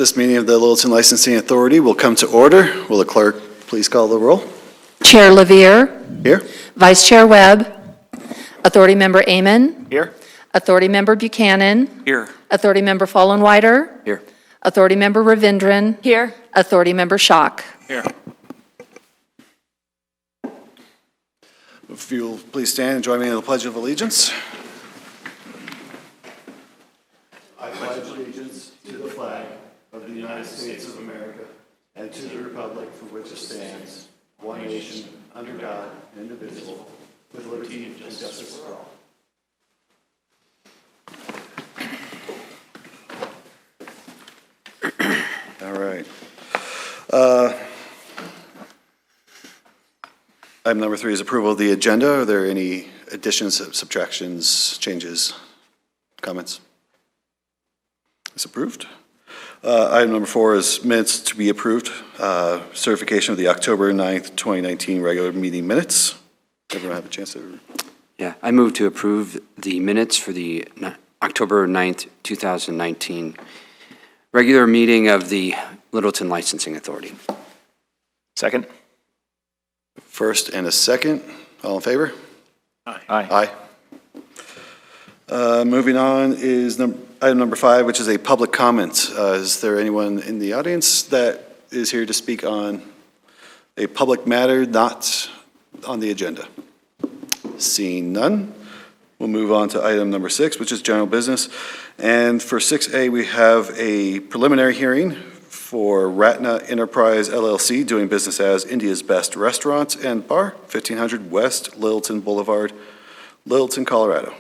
This meeting of the Littleton Licensing Authority will come to order. Will the clerk please call the roll? Chair Lavier. Here. Vice Chair Webb. Authority Member Amon. Here. Authority Member Buchanan. Here. Authority Member Fallenweider. Here. Authority Member Ravindran. Here. Authority Member Schock. Here. If you'll please stand and join me in the Pledge of Allegiance. I pledge allegiance to the flag of the United States of America and to the republic for which it stands, one nation, under God, indivisible, with liberty and justice for all. All right. Item number 3 is approval of the agenda. Are there any additions, subtractions, changes, comments? It's approved. Item number 4 is minutes to be approved. Certification of the October 9th, 2019 regular meeting minutes. Everyone have a chance to? Yeah, I move to approve the minutes for the October 9th, 2019 regular meeting of the Littleton Licensing Authority. Second. First and a second. All in favor? Aye. Moving on is item number 5, which is a public comment. Is there anyone in the audience that is here to speak on a public matter not on the agenda? Seeing none, we'll move on to item number 6, which is general business. And for 6A, we have a preliminary hearing for Ratna Enterprise LLC, doing business as India's Best Restaurant and Bar, 1500 West Littleton Boulevard, Littleton, Colorado.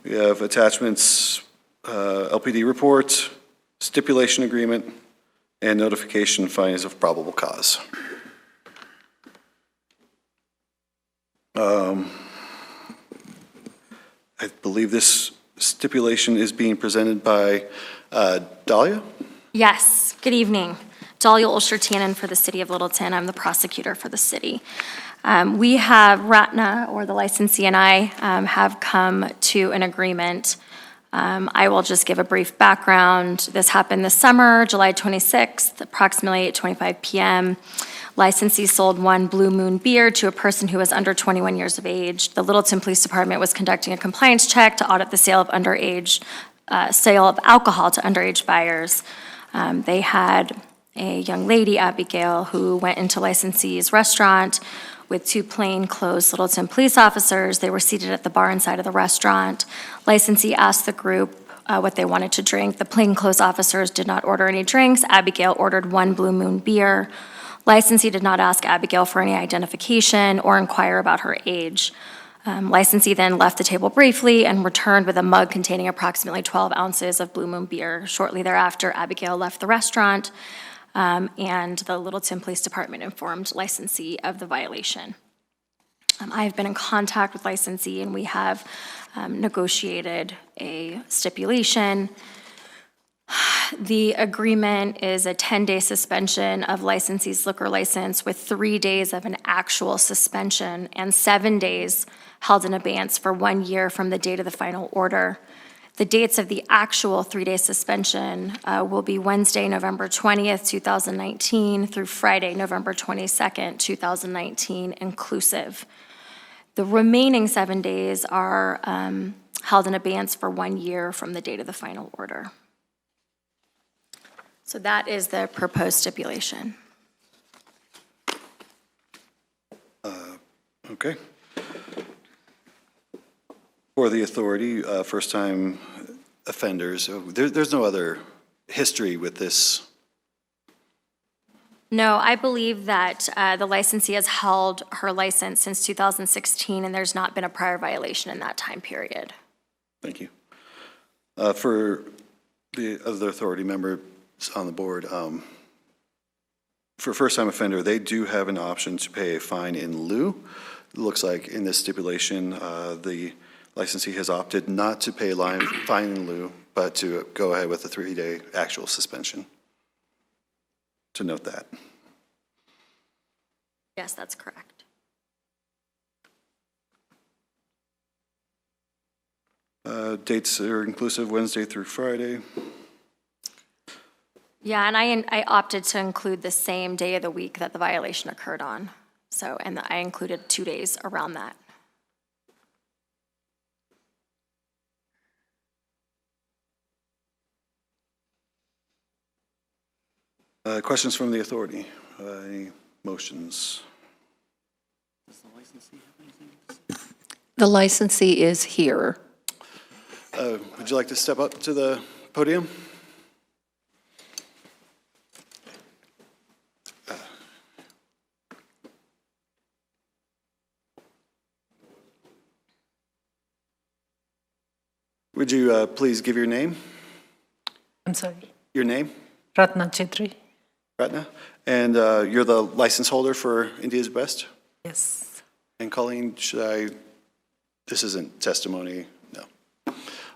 We have attachments, LPD report, stipulation agreement, and notification findings of probable cause. I believe this stipulation is being presented by Dahlia? Yes, good evening. Dahlia Olsher-Tannen for the City of Littleton. I'm the prosecutor for the city. We have Ratna, or the licensee, and I have come to an agreement. I will just give a brief background. This happened this summer, July 26th, approximately 8:25 p.m. Licensee sold one Blue Moon beer to a person who was under 21 years of age. The Littleton Police Department was conducting a compliance check to audit the sale of sale of alcohol to underage buyers. They had a young lady, Abigail, who went into licensee's restaurant with two plainclothes Littleton police officers. They were seated at the bar inside of the restaurant. Licensee asked the group what they wanted to drink. The plainclothes officers did not order any drinks. Abigail ordered one Blue Moon beer. Licensee did not ask Abigail for any identification or inquire about her age. Licensee then left the table briefly and returned with a mug containing approximately 12 ounces of Blue Moon beer. Shortly thereafter, Abigail left the restaurant, and the Littleton Police Department informed licensee of the violation. I have been in contact with licensee, and we have negotiated a stipulation. The agreement is a 10-day suspension of licensee's liquor license with 3 days of an actual suspension and 7 days held in abeyance for 1 year from the date of the final order. The dates of the actual 3-day suspension will be Wednesday, November 20th, 2019, through Friday, November 22nd, 2019, inclusive. The remaining 7 days are held in abeyance for 1 year from the date of the final order. So that is the proposed stipulation. Okay. For the authority, first-time offenders, there's no other history with this. No, I believe that the licensee has held her license since 2016, and there's not been a prior violation in that time period. Thank you. For the other authority members on the board, for first-time offender, they do have an option to pay a fine in lieu. It looks like in this stipulation, the licensee has opted not to pay a fine in lieu, but to go ahead with a 3-day actual suspension. To note that. Yes, that's correct. Dates are inclusive Wednesday through Friday. Yeah, and I opted to include the same day of the week that the violation occurred on. So, and I included 2 days around that. Questions from the authority? Any motions? The licensee is here. Would you like to step up to the podium? Would you please give your name? I'm sorry, Your name, Ratna Chetri. Ratna? And you're the license holder for India's Best? Yes. And Colleen, this isn't testimony, no.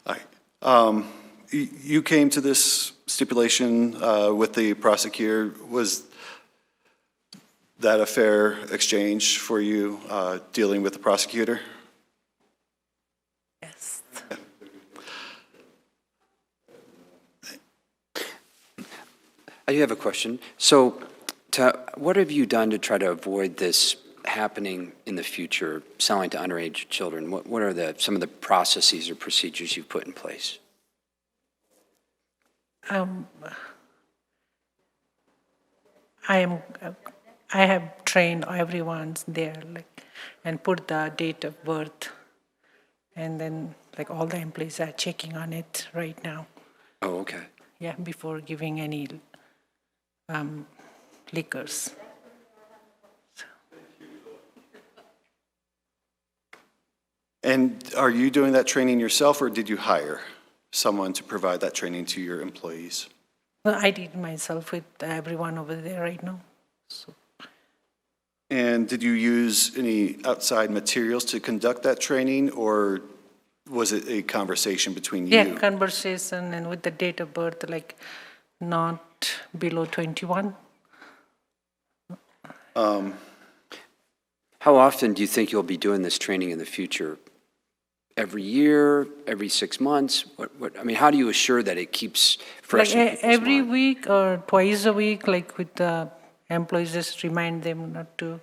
All right. You came to this stipulation with the prosecutor. Was that a fair exchange for you dealing with the prosecutor? Yes. I do have a question. So what have you done to try to avoid this happening in the future, selling to underage children? What are some of the processes or procedures you've put in place? I have trained everyone there, and put the date of birth, and then all the employees are checking on it right now. Oh, okay. Yeah, before giving any liquors. And are you doing that training yourself, or did you hire someone to provide that training to your employees? Well, I did myself with everyone over there right now. So. And did you use any outside materials to conduct that training, or was it a conversation between you? Yeah, conversation and with the date of birth, not below 21. How often do you think you'll be doing this training in the future? Every year, every 6 months? How do you assure that it keeps fresh in people's Every mind? week or twice a week, with the employees, just remind them not to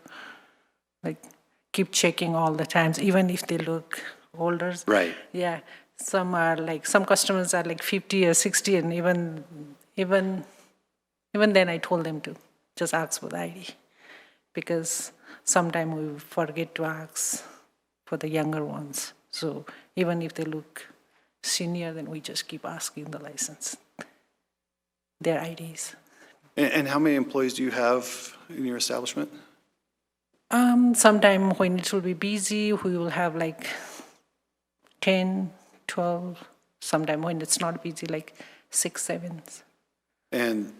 keep checking all the times, even if they look older. Right. Yeah, some are some customers are 50 or 60, and even then I told them to just ask for the ID, because sometimes we forget to ask for the younger ones. So even if they look senior, then we just keep asking the license, their IDs. And how many employees do you have in your establishment? Sometime when it will be busy, we will have 10, 12. Sometime when it's not busy, 6, 7. And,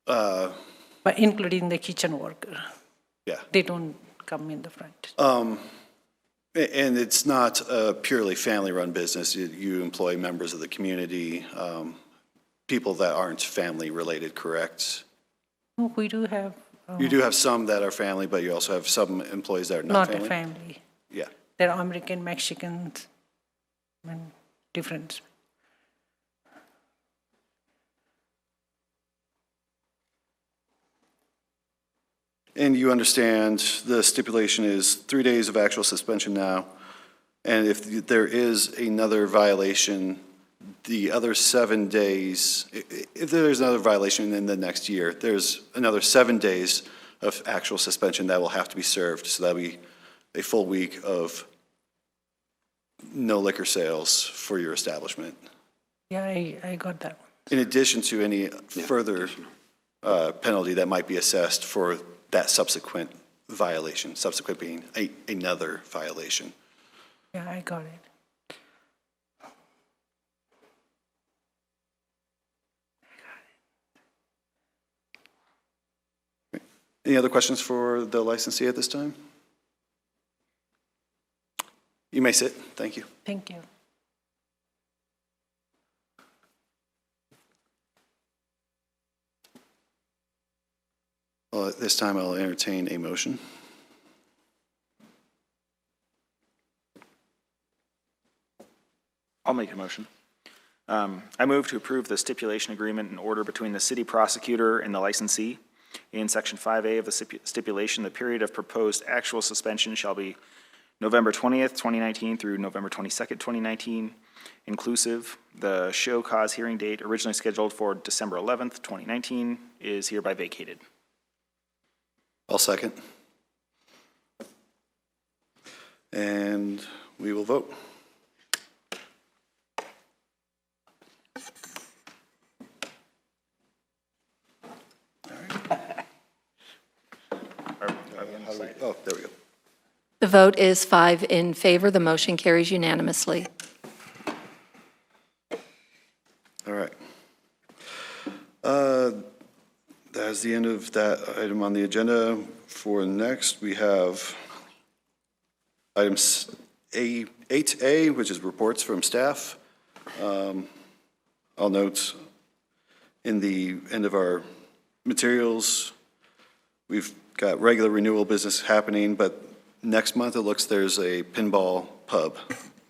But including the kitchen worker. yeah. They don't come in the front. And it's not a purely family-run business. You employ members of the community, people that aren't family-related, correct? We do have You do have some that are family, but you also have some employees that are not not family? a family. Yeah. They're American, Mexicans. And difference. And you understand the stipulation is 3 days of actual suspension now, and if there is another violation, the other 7 days, if there's another violation in the next year, there's another 7 days of actual suspension that will have to be served, so that'll be a full week of no liquor sales for your establishment, Yeah, I got that one. in addition to any further penalty that might be assessed for that subsequent violation, subsequent being another violation. Yeah, I got it. Any other questions for the licensee at this time? You may sit. Thank you. Thank you. Well, at this time, I'll entertain a motion. I'll make a motion. I move to approve the stipulation agreement and order between the city prosecutor and the licensee. In Section 5A of the stipulation, the period of proposed actual suspension shall be November 20th, 2019 through November 22nd, 2019, inclusive. The show cause hearing date originally scheduled for December 11th, 2019 is hereby vacated. I'll second. And we will vote. Oh, there we go. The vote is 5 in favor. The motion carries unanimously. All right. That's the end of that item on the agenda. For next, we have items 8A, which is reports from staff. I'll note in the end of our materials, we've got regular renewal business happening, but next month it looks there's a pinball pub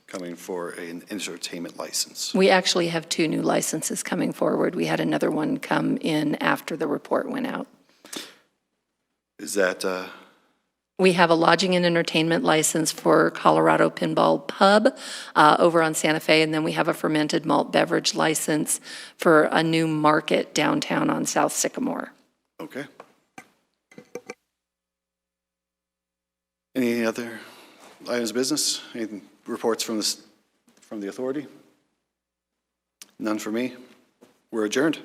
coming for an entertainment license. We actually have 2 new licenses coming forward. We had another one come in after the report went out. Is that, We have a lodging and entertainment license for Colorado Pinball Pub over on Santa Fe, and then we have a fermented malt beverage license for a new market downtown on South Sycamore. okay. Any other items of business? Any reports from the authority? None for me. We're adjourned.